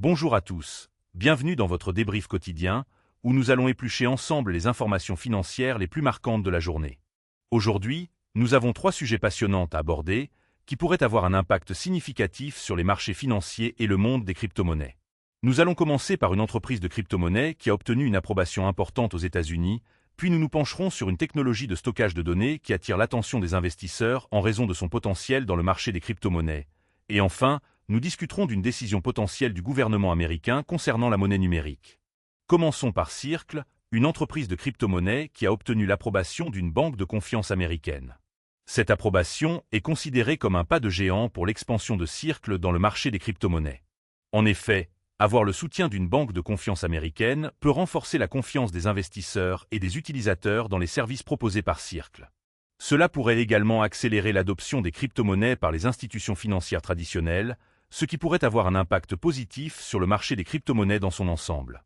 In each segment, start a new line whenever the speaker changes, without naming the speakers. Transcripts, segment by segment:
Bonjour à tous, bienvenue dans votre débrief quotidien, où nous allons éplucher ensemble les informations financières les plus marquantes de la journée. Aujourd'hui, nous avons 3 sujets passionnants à aborder, qui pourraient avoir un impact significatif sur les marchés financiers et le monde des crypto-monnaies. Nous allons commencer par une entreprise de crypto-monnaies qui a obtenu une approbation importante aux États-Unis, puis nous nous pencherons sur une technologie de stockage de données qui attire l'attention des investisseurs en raison de son potentiel dans le marché des crypto-monnaies. Et enfin, nous discuterons d'une décision potentielle du gouvernement américain concernant la monnaie numérique. Commençons par Circle, une entreprise de crypto-monnaies qui a obtenu l'approbation d'une banque de confiance américaine. Cette approbation est considérée comme un pas de géant pour l'expansion de Circle dans le marché des crypto-monnaies. En effet, avoir le soutien d'une banque de confiance américaine peut renforcer la confiance des investisseurs et des utilisateurs dans les services proposés par Circle. Cela pourrait également accélérer l'adoption des crypto-monnaies par les institutions financières traditionnelles, ce qui pourrait avoir un impact positif sur le marché des crypto-monnaies dans son ensemble.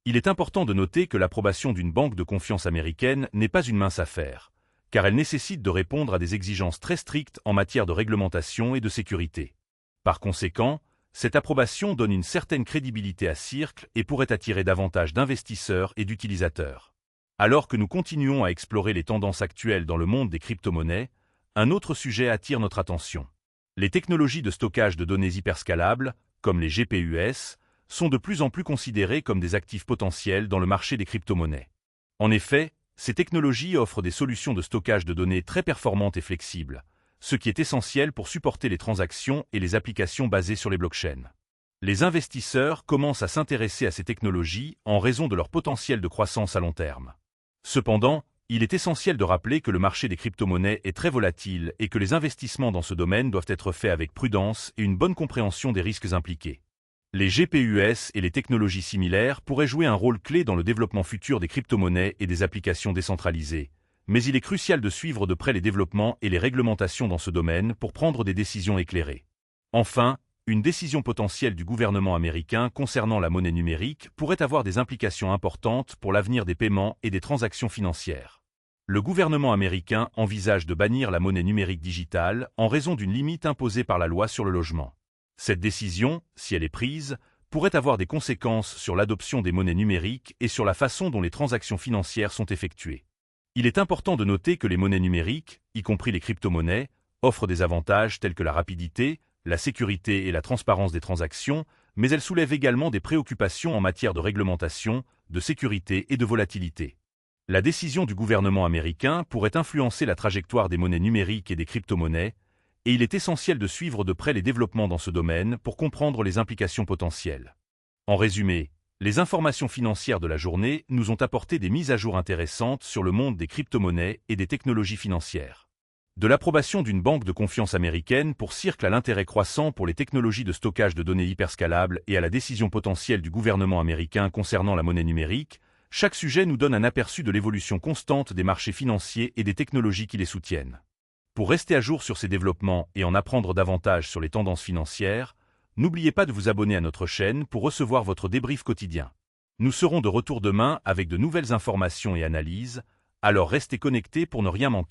Il est important de noter que l'approbation d'une banque de confiance américaine n'est pas une mince affaire, car elle nécessite de répondre à des exigences très strictes en matière de réglementation et de sécurité. Par conséquent, cette approbation donne une certaine crédibilité à Circle et pourrait attirer davantage d'investisseurs et d'utilisateurs. Alors que nous continuons à explorer les tendances actuelles dans le monde des crypto-monnaies, un autre sujet attire notre attention. Les technologies de stockage de données hyperscalables, comme les GPUs, sont de plus en plus considérées comme des actifs potentiels dans le marché des crypto-monnaies. En effet, ces technologies offrent des solutions de stockage de données très performantes et flexibles, ce qui est essentiel pour supporter les transactions et les applications basées sur les blockchains. Les investisseurs commencent à s'intéresser à ces technologies en raison de leur potentiel de croissance à long terme. Cependant, il est essentiel de rappeler que le marché des crypto-monnaies est très volatile et que les investissements dans ce domaine doivent être faits avec prudence et une bonne compréhension des risques impliqués. Les GPUs et les technologies similaires pourraient jouer un rôle clé dans le développement futur des crypto-monnaies et des applications décentralisées, mais il est crucial de suivre de près les développements et les réglementations dans ce domaine pour prendre des décisions éclairées. Enfin, une décision potentielle du gouvernement américain concernant la monnaie numérique pourrait avoir des implications importantes pour l'avenir des paiements et des transactions financières. Le gouvernement américain envisage de bannir la monnaie numérique digitale en raison d'une limite imposée par la loi sur le logement. Cette décision, si elle est prise, pourrait avoir des conséquences sur l'adoption des monnaies numériques et sur la façon dont les transactions financières sont effectuées. Il est important de noter que les monnaies numériques, y compris les crypto-monnaies, offrent des avantages tels que la rapidité, la sécurité et la transparence des transactions, mais elles soulèvent également des préoccupations en matière de réglementation, de sécurité et de volatilité. La décision du gouvernement américain pourrait influencer la trajectoire des monnaies numériques et des crypto-monnaies, et il est essentiel de suivre de près les développements dans ce domaine pour comprendre les implications potentielles. En résumé, les informations financières de la journée nous ont apporté des mises à jour intéressantes sur le monde des crypto-monnaies et des technologies financières. De l'approbation d'une banque de confiance américaine pour Circle à l'intérêt croissant pour les technologies de stockage de données hyperscalables et à la décision potentielle du gouvernement américain concernant la monnaie numérique, chaque sujet nous donne un aperçu de l'évolution constante des marchés financiers et des technologies qui les soutiennent. Pour rester à jour sur ces développements et en apprendre davantage sur les tendances financières, n'oubliez pas de vous abonner à notre chaîne pour recevoir votre débrief quotidien. Nous serons de retour demain avec de nouvelles informations et analyses, alors restez connectés pour ne rien manquer.